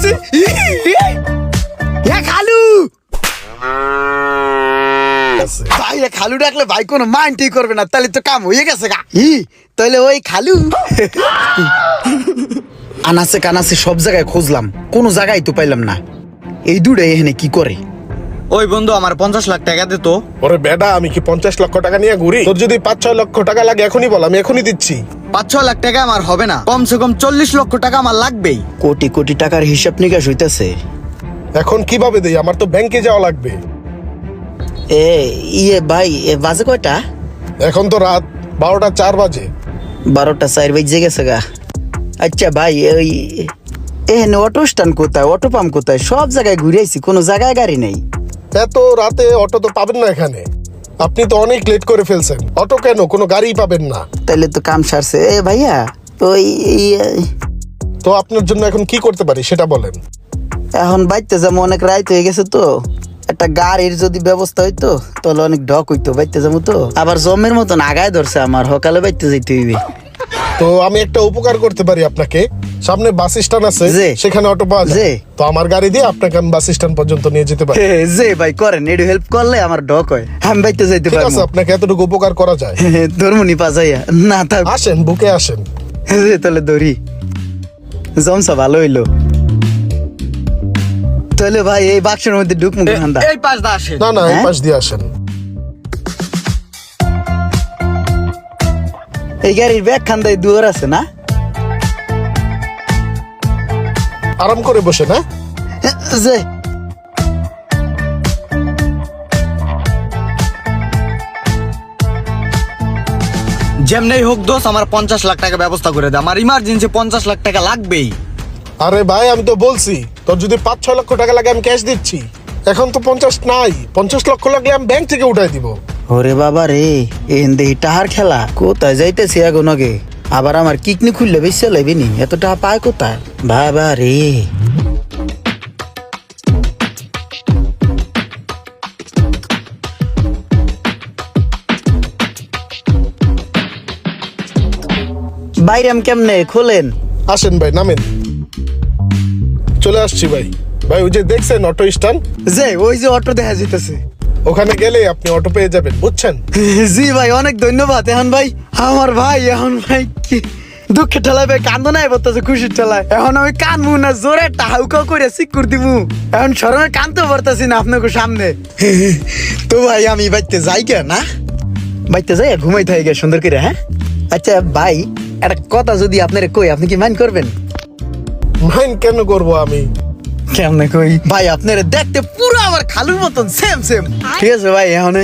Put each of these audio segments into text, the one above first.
গেছে। খালু ভাই, খালু ডাকলে ভাই কোনো মাইন্ডই করবে না, তাহলে তো কাম হয়ে গেছে গা। তাহলে ওই খালু আনাসে কানাসে সব জায়গায় খুঁজলাম, কোনো জায়গায় তো পাইলাম না। এই দুটো এখানে কি করে? ওই বন্ধু আমার 50 লাখ টাকা দে তো। ওরে বেডা, আমি কি 50 লক্ষ টাকা নিয়ে ঘুরি? তোর যদি 5-6 লক্ষ টাকা লাগে এখনই বল, আমি এখনই দিচ্ছি। 5-6 লাখ টাকা আমার হবে না, কমসে কম 40 লক্ষ টাকা আমার লাগবেই। কোটি কোটি টাকার হিসাব নিকাশ হইতেছে। এখন কিভাবে দেই? আমার তো ব্যাংকে যাওয়া লাগবে। ভাই, বাজে কয়টা? এখন তো রাত 12টা 4 বাজে। 12টা 4 বেজে গেছে গা। আচ্ছা ভাই, ওই এখানে অটো স্ট্যান্ড কোথায়, অটো পাম্প কোথায়? সব জায়গায় ঘুরে আইছি, কোনো জায়গায় গাড়ি নেই। এত রাতে অটো তো পাবেন না এখানে। আপনি তো অনেক লেট করে ফেলছেন। অটো কেন, কোনো গাড়ি পাবেন না। তাইলে তো কাম সারছে। ভাইয়া, ওই তো আপনার জন্য এখন কি করতে পারি সেটা বলেন। এখন বাইতে যাবো, অনেক রাত হয়ে গেছে তো। একটা গাড়ির যদি ব্যবস্থা হইতো তাহলে অনেক ঢক হইতো। বাইতে যাবো তো, আবার জমের মতন আগায় ধরছে আমার, সকালে বাইতে যাইতে হইবে। তো আমি একটা উপকার করতে পারি আপনাকে। সামনে বাস স্ট্যান্ড আছে, জি। সেখানে অটো পাওয়া যায়। তো আমার গাড়ি দিয়ে আপনাকে আমি বাস স্ট্যান্ড পর্যন্ত নিয়ে যেতে পারি। যে ভাই করেন, একটু হেল্প করলে আমার ঢক হয়, আমি বাইতে যাইতে ঠিক আছে, পারবো। আপনাকে এতটুকু উপকার করা যায়। ধর্মনি পাজাইয়া না থাক। আসেন, বুকে আসেন। তাহলে ধরি, জমসা ভালো হইলো। তাহলে ভাই এই বাক্সের মধ্যে ঢুকমু ঠান্ডা। এই পাশ দা আসে। না না, এই হ্যাঁ? পাশ দিয়ে আসেন। এই গাড়ির ব্যাগ খান্দায় দুয়ার আছে না? আরাম করে বসে না। যে যেমনি হোক দোষ, আমার 50 লাখ টাকা ব্যবস্থা করে দে, আমার ইমার্জেন্সি 50 লাখ টাকা লাগবেই। আরে ভাই, আমি তো বলছি তোর যদি 5-6 লক্ষ টাকা লাগে আমি ক্যাশ দিচ্ছি। এখন তো 50 নাই, 50 লক্ষ লাগলে আমি ব্যাংক থেকে উঠাই দিব। ওরে বাবা রে, এন্দেহি টাহার খেলা। কোথায় যাইতেছি এখন আগে? আবার আমার কিকনি খুললে বেশি লাগবে নি? এত টাকা পায় কোথায় বাবা রে? বাইরাম কেমনে খোলেন? আসেন ভাই, নামেন। চলে আসছি ভাই। ভাই, ওই যে দেখছেন অটো স্ট্যান্ড, যে ওই যে অটো দেখা যাইতেছে, ওখানে গেলে আপনি অটো পেয়ে যাবেন, বুঝছেন? জি ভাই, অনেক ধন্যবাদ। এখন ভাই আমার ভাই, এখন ভাই কি দুঃখের ঠেলায় ভাই কান্দো নাই বলতেছে, খুশির ঠেলায়। এখন আমি কানবো না, জোরে টাহাউকা করে সিকুর দিবো। এখন সরমে কানতে পারতাছি না আপনাকে সামনে। তো ভাই আমি বাইতে যাই কে না, বাইতে যাই ঘুমাই থাকি গে সুন্দর করে। হ্যাঁ আচ্ছা ভাই, একটা কথা যদি আপনারে কই, আপনি কি মাইন্ড করবেন? মাইন্ড কেন করবো আমি? কেমনে কই ভাই, আপনারা দেখতে পুরো আমার খালুর মতন সেম সেম। ঠিক আছে ভাই, এখন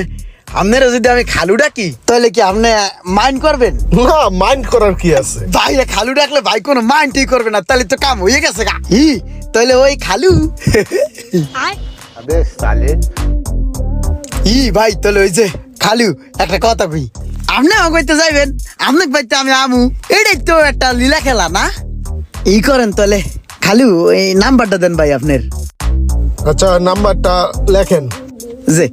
আপনারা যদি আমি খালু ডাকি তাহলে কি আপনি মাইন্ড করবেন? না, মাইন্ড করার কি আছে? ভাই খালু ডাকলে ভাই কোনো মাইন্ডই করবে না, তাহলে তো কাম হয়ে গেছে গা। তাহলে ওই খালু ভাই, তাহলে ওই যে খালু একটা কথা কই, আপনি আমাকে কইতে যাইবেন, আপনাকে পাইতে আমি আমু, এটাই তো একটা লীলা খেলা না? করেন তাহলে খালু, এই নাম্বারটা দেন ভাই আপনার। আচ্ছা, নাম্বারটা লেখেন। যে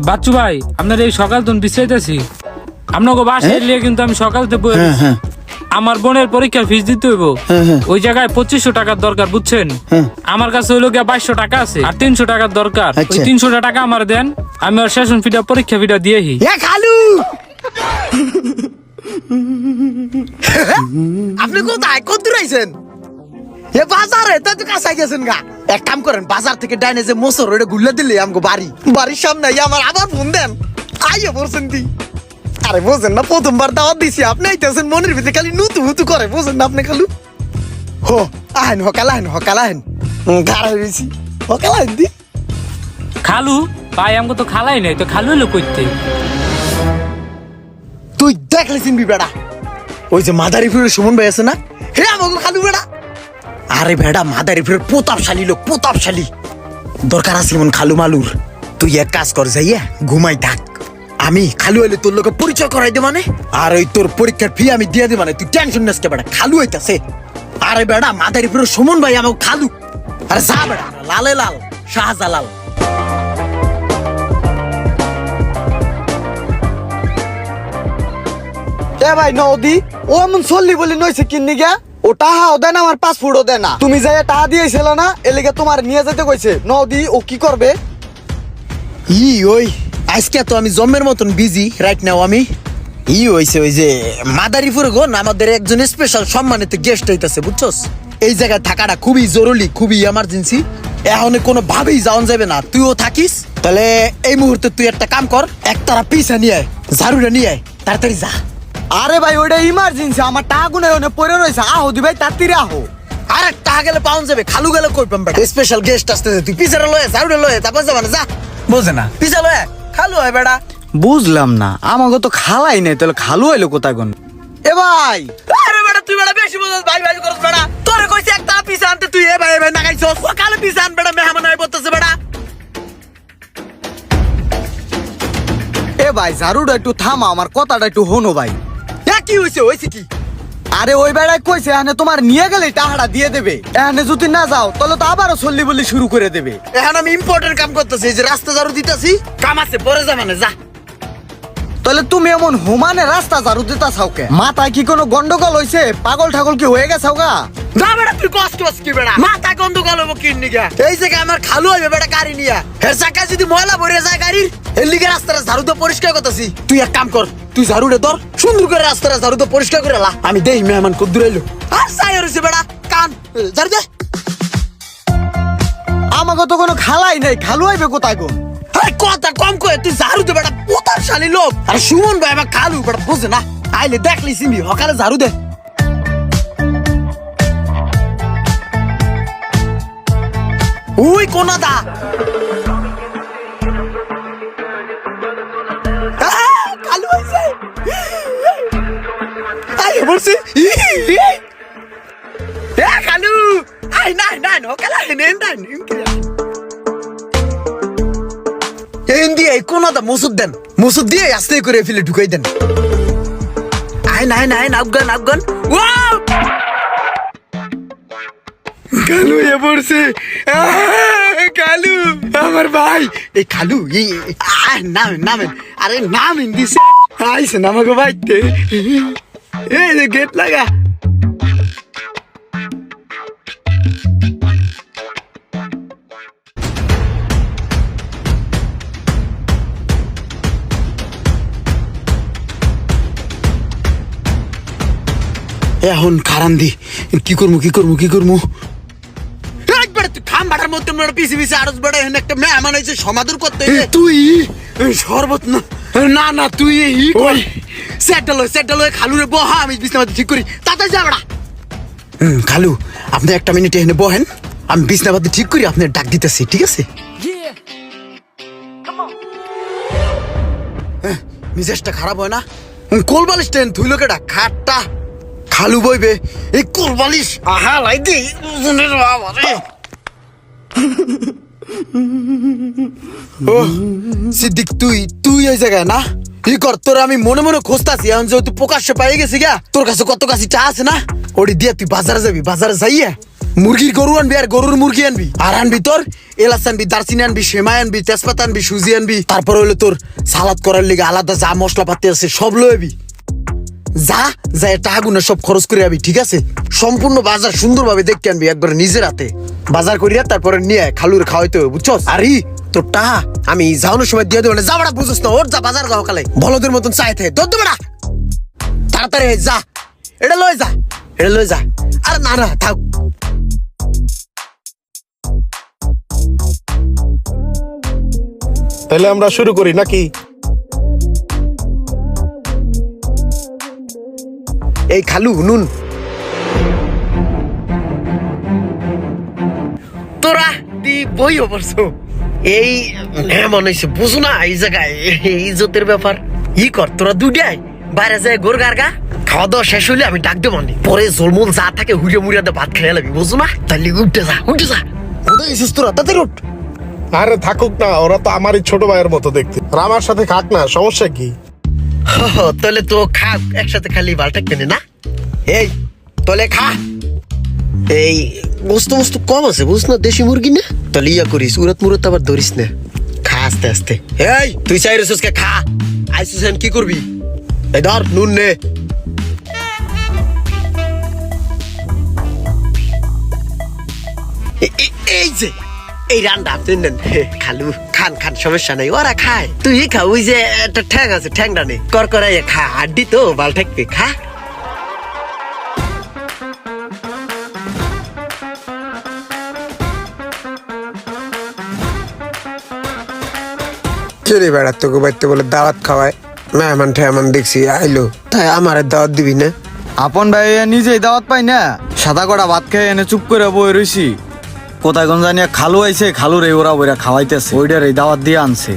বাচ্চু ভাই, আপনার এই সকাল তো বিশ্রাইতেছি, আপনাকে বাসায় এলিয়ে কিন্তু আমি সকালতে বই আমার বোনের পরীক্ষার ফিস দিতে হইব। ওই জায়গায় 2500 টাকার দরকার, বুঝছেন? আমার কাছে হইলো গিয়া 2200 টাকা আছে, আর 300 টাকার দরকার। ওই 300 টাকা আমার দেন, আমি আর সেশন ফিটা পরীক্ষা ফিটা দিয়েহি। খালু আপনি কোথায়, কত দূর আইছেন? বাজারে তো কাছে গেছেন গা। এক কাম করেন, বাজার থেকে ডাইনে যে মোসর ওটা গুল্লা দিলে আমাকে বাড়ির সামনে আমার আবার ফোন দেন, আইয়া বলছেন দি। আরে বোঝেন না, প্রথমবার দাওয়াত দিছি, আপনি আইতেছেন মনের ভিতরে খালি নুতু হুতু করে, বোঝেন না আপনি খালু? হো আহেন, হকাল আহেন ঘাড়া হয়েছি, হকাল আহেন দি। খালু ভাই, আমাকে তো খালাই নাই, তো খালু হইলো কইতে। তুই দেখলে চিনবি বেড়া, ওই যে মাদারীপুরের সুমন ভাই আছে না, হে আমাকে খালু বেড়া। আরে বেড়া, মাদারীপুরের প্রতাপশালী লোক, প্রতাপশালী। দরকার আছে এমন খালু মালুর। তুই এক কাজ কর, যাইয়া ঘুমাই থাক, আমি খালু হইলে তোর লোকে পরিচয় করাই দে মানে, আর ওই তোর পরীক্ষার ফি আমি দিয়ে দে মানে, তুই টেনশন নিস কে বেড়া, খালু হইতাছে। আরে বেড়া, মাদারীপুরের সুমন ভাই আমাকে খালু। আরে যা বেড়া, লালে লাল শাহজালাল। এ ভাই নদী ও এমন চললি বলি নইছে কিন্নি গা ও টাহাও দেয় না আমার পাসপোর্টও দেয় না তুমি যাই টাহা দিয়েছিল না এলিগে তোমার নিয়ে যেতে কইছে নদী ও কি করবে ওই আজকে তো আমি জম্মের মতন বিজি রাইট নাও আমি হইছে ওই যে মাদারীপুর গো আমাদের একজন স্পেশাল সম্মানিত গেস্ট হইতাছে বুঝছস এই জায়গায় থাকাটা খুবই জরুরি খুবই এমার্জেন্সি এখন কোনো ভাবেই যাওয়া যাবে না তুইও থাকিস তাহলে এই মুহূর্তে তুই একটা কাম কর একতারা পিছা নিয়ে আয় ঝাড়ুটা নিয়ে আয় তাড়াতাড়ি যা আরে ভাই ওটা ইমার্জেন্সি আমার টাকা গুনে ওনে পড়ে রয়েছে আহো দি ভাই তাড়াতাড়ি আহো আরে টাকা গেলে পাউন যাবে খালু গেলে কই পাম বেটা স্পেশাল গেস্ট আসতেছে তুই পিছাটা লয়ে ঝাড়ুটা লয়ে তারপর যাবা না যা বোঝে না পিছা লয়ে খালু হয় বেটা বুঝলাম না আমাকে তো খালাই নাই তাহলে খালু হইলো কোথায় কোন এ ভাই আরে বেটা তুই বেটা বেশি বুঝছ ভাই ভাই করছ বেটা তোরে কইছি একটা পিছা আনতে তুই এ ভাই না গাইছস সকালে পিছা আন বেটা মেহমান আই বলতেছে বেটা এ ভাই ঝাড়ুটা একটু থামা আমার কথাটা একটু হনো ভাই কি হইছে কি আরে ওই বেড়ায় কইছে এখানে তোমার নিয়ে গেলে টাহাটা দিয়ে দেবে এখানে যদি না যাও তাহলে তো আবারও চল্লি বললি শুরু করে দেবে এখন আমি ইম্পর্টেন্ট কাম করতেছি এই যে রাস্তা ঝাড়ু দিতেছি কাম আছে পরে যা মানে যা তাহলে তুমি এমন হুমানে রাস্তা ঝাড়ু দিতা চাও কে মাথায় কি কোনো গন্ডগোল হইছে পাগল ঠাগল কি হয়ে গেছাও গা না বেটা তুই কষ্ট হস কি বেটা মাথা গন্ডগোল হবো কিন্নি গা এই জায়গায় আমার খালু হইবে বেটা গাড়ি নিয়া হের চাকা যদি ময়লা ভরে যায় গাড়ির এর লিগে রাস্তাটা ঝাড়ু দিয়ে পরিষ্কার করতেছি তুই এক কাম কর তুই ঝাড়ুটা ধর সুন্দর করে রাস্তাটা ঝাড়ু দিয়ে পরিষ্কার করে লা আমি দেই মেহমান কত দূর এলো আর সাই হইছে বেটা কান ঝাড়ু দে আমাকে তো কোনো খালাই নাই খালু হইবে কোথায় গো আরে কথা কম কয়ে তুই ঝাড়ু দে বেটা পোতারশালী লোক আর সুমন ভাই আমার খালু বেটা বুঝে না আইলে দেখলি সিমি হকালে ঝাড়ু দে উই কোনা দা খালু হইছে আই বলছি এ খালু আই নাই হকালে নেন দিয়ে কোনা দা মুসুদ দেন মুসুদ দিয়ে আস্তে করে ফেলে ঢুকাই দেন আই আফগান ওয়াও কালু এ পড়ছে কালু আমার ভাই এই কালু নামেন আরে নামেন দিছে আইছে নামাগো ভাইতে এই যে গেট লাগা এখন খারান দি কি করবো একবার তুই খাম বাটার মধ্যে পিছে আরজ বেড়া এখানে একটা মেহমান হয়েছে সমাদর করতে তুই শরবত না তুই সেটটা লয় খালু রে বহা আমি বিছনাপাতি ঠিক করি তাড়াতাড়ি যা বেড়া খালু আপনি একটা মিনিট এখানে বহেন আমি বিছনাপাতি ঠিক করি আপনার ডাক দিতেছি ঠিক আছে মিজাজটা খারাপ হয় না কোলবালিশ টেন তুই লোকেটা খাটটা খালু বইবে এই কোলবালিশ আহা লাই দি ও সিদ্দিক তুই এই জায়গায় না ই কর তোর আমি মনে খুঁজতাছি এখন যেহেতু প্রকাশ্যে পাই গেছি গা তোর কাছে কত কাছে চা আছে না ওটি দিয়ে তুই বাজারে যাবি বাজারে যাইয়া মুরগির গরু আনবি আর গরুর মুরগি আনবি আর আনবি তোর এলাচ আনবি দারচিনি আনবি সেমাই আনবি তেজপাতা আনবি সুজি আনবি তারপর হইলো তোর সালাদ করার লিগে আলাদা যা মশলাপাতি আছে সব লইবি যা টাকা গুনে সব খরচ করে আবি ঠিক আছে সম্পূর্ণ বাজার সুন্দরভাবে দেখতে আনবি একবার নিজের হাতে বাজার করিয়া তারপরে নিয়ে খালুর খাওয়াইতে হবে বুঝছস আরে তোর টাকা আমি যাওয়ানোর সময় দিয়ে দেবো না যা বেড়া বুঝছ না ওর যা বাজার যাও কালে বলদের মতন চাইতে তোর তো বেড়া তাড়াতাড়ি যা এটা লয়ে যা আরে না থাক তাহলে আমরা শুরু করি নাকি এই খালু নুন তোরা দি বই অবশ্য এই মনে হয়েছে বুঝো না এই জায়গায় ইজ্জতের ব্যাপার ই কর তোরা দুইটাই বাইরে যায় গোর গার্গা খাওয়া দাওয়া শেষ হইলে আমি ডাক দেবো পরে জলমল যা থাকে হুড়িয়া মুড়িয়া ভাত খেয়ে লাগবি বুঝো না তাহলে উঠে যা কোথায় এসেছিস তোরা তাদের উঠ আরে থাকুক না ওরা তো আমারই ছোট ভাইয়ের মতো দেখতে আর আমার সাথে খাক না সমস্যা কি তাহলে তো খা একসাথে খালি বালটা কেনে না এই তাহলে খা এই বস্তু কম আছে বুঝ না দেশি মুরগি না তাহলে ইয়া করিস উড়াত মুরত আবার ধরিস না খা আস্তে আস্তে এই তুই চাই রেসুসকে খা আইসুস কি করবি এই ধর নুন নে এই যে এই রান্না আপনি নেন খালু খান খান সমস্যা নাই ওরা খায় তুই খা ওই যে একটা ঠ্যাং আছে ঠ্যাংটা নেই কর করে খা হাড্ডি তো বাল ঠেকবে খা চলে বেড়াত তোকে বাড়িতে বলে দাওয়াত খাওয়ায় মেহমান ঠেহমান দেখছি আইলো তাই আমার দাওয়াত দিবি না? আপন ভাই নিজেই দাওয়াত পাই না, সাদা কড়া ভাত খেয়ে এনে চুপ করে বই রইছি। কোথায় কোন জানি খালু আইছে, খালুর এই ওরা বইরা খাওয়াইতেছে, ওইটার এই দাওয়াত দিয়ে আনছে।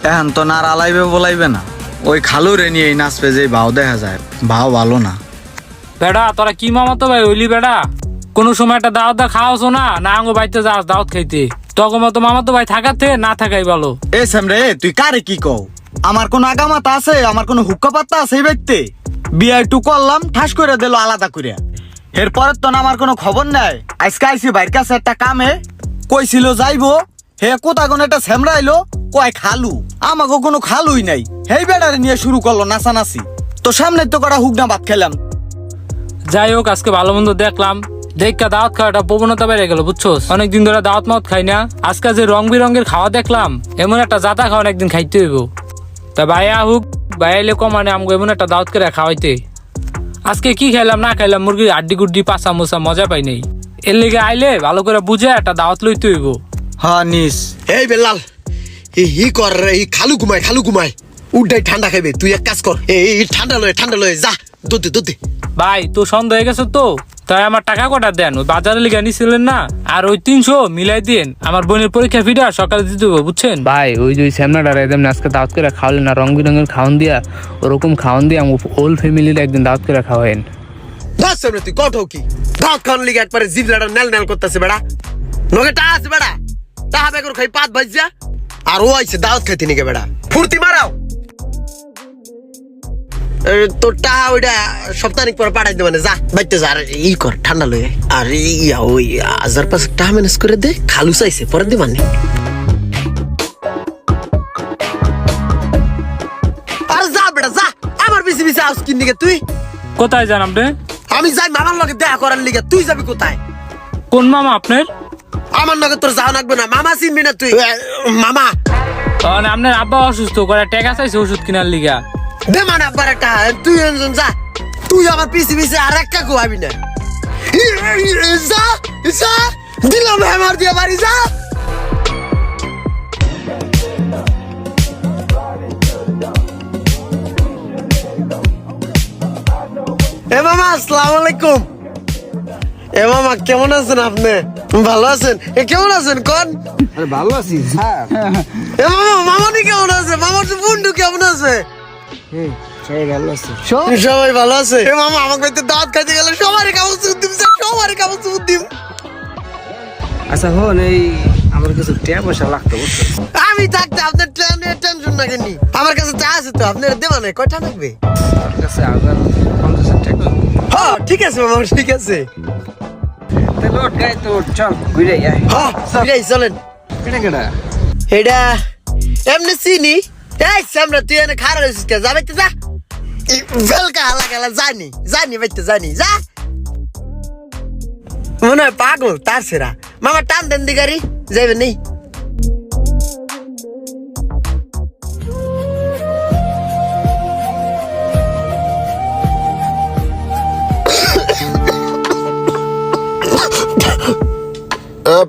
এখন তো না আর আলাইবে বলাইবে না, ওই খালুর এ নিয়ে নাচবে যে ভাও দেখা যায়, ভাও ভালো না। বেড়া তোরা কি মামাতো ভাই হইলি বেড়া? কোনো সময় একটা দাওয়াত খাওয়াছো না না আঙ্গো বাড়িতে যাস দাওয়াত খাইতে, তখন মতো মামাতো ভাই থাকাতে না থাকাই ভালো। এ সামরে তুই কারে কি কও? আমার কোন আগামাতা আছে? আমার কোন হুক্কা পাত্তা আছে এই ব্যক্তি? বিয়ে একটু করলাম, ঠাস করে দিল আলাদা করে। এরপরে তো না আমার কোনো খবর নাই। আজকে আইসি ভাইয়ের কাছে একটা কামে, কইছিল যাইবো, হে কোথায় কোন একটা সেমরাইলো, কয় খালু। আমাকে কোনো খালুই নাই, হেই বেড়ারে নিয়ে শুরু করলো নাচানাচি। তো সামনে তো কটা হুকনা ভাত খেলাম। যাই হোক আজকে ভালো মন্দ দেখলাম, দেখা দাওয়াত খাওয়াটা প্রবণতা বেড়ে গেল বুঝছো। অনেকদিন ধরে দাওয়াত মাওয়াত খাই না, আজকে যে রং বেরঙের খাওয়া দেখলাম, এমন একটা জাতা খাওয়া একদিন খাইতে হইব। তা ভাইয়া হুক ভাইয়াইলে কমানে আমগো এমন একটা দাওয়াত করে খাওয়াইতে। আজকে কি খাইলাম না খাইলাম, মুরগির আড্ডি গুড্ডি পাঁচা মোচা মজা পাই নাই। এর লেগে আইলে ভালো করে বুঝে একটা দাওয়াত লইতে হইব। হ্যাঁ নিস। এই বেলাল ই কর এই খালু ঘুমায় উড্ডাই ঠান্ডা খাইবে তুই এক কাজ কর এই ঠান্ডা লয়ে যা দুধ ভাই তো সন্দেহ হয়ে গেছে তো, তাই আমার টাকা কটা দেন, ওই বাজারে লিগে নিছিলেন না, আর ওই 300 মিলাই দিন। আমার বোনের পরীক্ষা ফিটা সকালে দিতে হবে বুঝছেন ভাই। ওই যে শ্যামনাটার একদম আজকে দাওয়াত করে খাওয়ালেন না, রং বেরঙের খাওয়ান দিয়া, ওরকম খাওয়ান দিয়ে আমার হোল ফ্যামিলির একদিন দাওয়াত করে খাওয়াইন। দশ সামনে তুই কঠো কি দাওয়াত খাওয়ার লিগে একবারে জিভলাটা নেল করতেছে বেড়া, নগে টা আছে বেড়া, তাহা বেগর খাই পাত ভাইজা, আর ও আইছে দাওয়াত খাইতে নিকে বেড়া, ফুর্তি মারাও। তোর টাকা ওইটা সপ্তাহিক পরে পাঠাই দে, মানে যা বাইতে যা, আর ই কর ঠান্ডা লয়ে, আর ইয়া ওই 1000-500 টাকা ম্যানেজ করে দে, খালু চাইছে পরে দে মানে। আর যা বেটা যা, আমার বেশি আউস কিন দিকে তুই কোথায় যান আপনি? আমি যাই মামার লগে দেখা করার লিগে, তুই যাবি কোথায়? কোন মামা আপনার? আমার লগে তোর যাওয়া লাগবে না, মামা চিনবি না তুই। মামা আপনার আব্বা অসুস্থ করে টাকা চাইছে ওষুধ কেনার লিগা। দে মানে আব্বার একটা, তুই যা, তুই আমার পিছে আর একটা কোয়াবি না। যা যা দিলাম আমার দিয়ে বাড়ি যা। এ মামা আসসালামু আলাইকুম। এ মামা কেমন আছেন আপনি? ভালো আছেন? কেমন আছেন কোন? ভালো আছি স্যার। এ মামা মামানি কেমন আছে? মামার বন্ধু কেমন আছে? সবাই ভালো আছে। সবাই ভালো আছে। এ মামা আমাকে বাড়িতে দাওয়াত খাইতে গেলে সবারই কাগজ দিম, সবারই কাগজ দিম। আচ্ছা হন, এই আমার কাছে টাকা পয়সা লাগতো বুঝছো। আমি থাকতে আপনার টেনশন না কেন? আমার কাছে চা আছে তো, আপনার দেওয়া নাই, কয়টা লাগবে? আমার কাছে 1050 টাকা। হ্যাঁ ঠিক আছে মামা, ঠিক আছে। তাহলে ওঠ গাই তো, চল ঘুরে আয়। হ্যাঁ বিরাই চলেন। কেটা কেটা এটা এমনি চিনি। এই সামনে তুই এনে খারাপ হয়েছিস কে? যা বাইতে যা, ভেলকা হালা গেলা জানি বাইতে জানি যা। মনে হয় পাগল তার সেরা। মামা টান দেন দি গাড়ি, যাইবে নেই।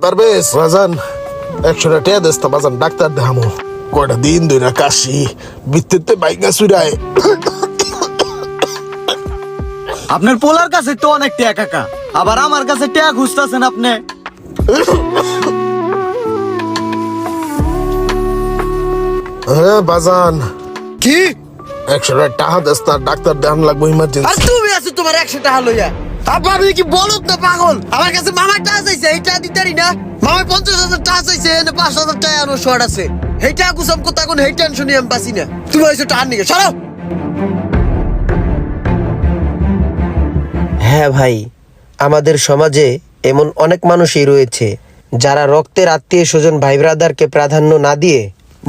পারবেশ বাজান 100 টাকা দেস তো বাজান, ডাক্তার দেখামো। কয়টা দিন ধরে কাশি বিদ্যুতে বাইঙ্গা চুরায়। আপনার পোলার কাছে তো অনেক টাকা কাকা, আবার আমার কাছে টাকা খুঁজতেছেন আপনি। হ্যাঁ বাজান কি 100 টাকা দেস, তার ডাক্তার দেখান লাগবে আর ইমার্জেন্সি। তুমি আছো তোমার 100 টাকা লইয়া? আব্বা আমি কি বলত না পাগল? আমার কাছে মামার টাকা চাইছে, এই টাকা দিতারি না। মামার 50,000 টাকা চাইছে, এনে 5,000 টাকা আনো শর্ট আছে। এই টাকা কুসাম কোথা কোন এই টেনশনই আমি পাচ্ছি না। তুমি হইছো টাকা নিকে সরাও। হ্যাঁ ভাই, আমাদের সমাজে এমন অনেক মানুষই রয়েছে যারা রক্তের আত্মীয় স্বজন ভাই ব্রাদারকে প্রাধান্য না দিয়ে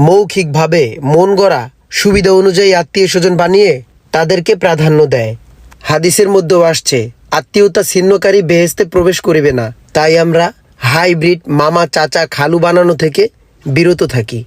মৌখিকভাবে মন গড়া সুবিধা অনুযায়ী আত্মীয় স্বজন বানিয়ে তাদেরকে প্রাধান্য দেয়। হাদিসের মধ্যেও আসছে, আত্মীয়তা ছিন্নকারী বেহেশতে প্রবেশ করিবে না। তাই আমরা হাইব্রিড মামা চাচা খালু বানানো থেকে বিরত থাকি।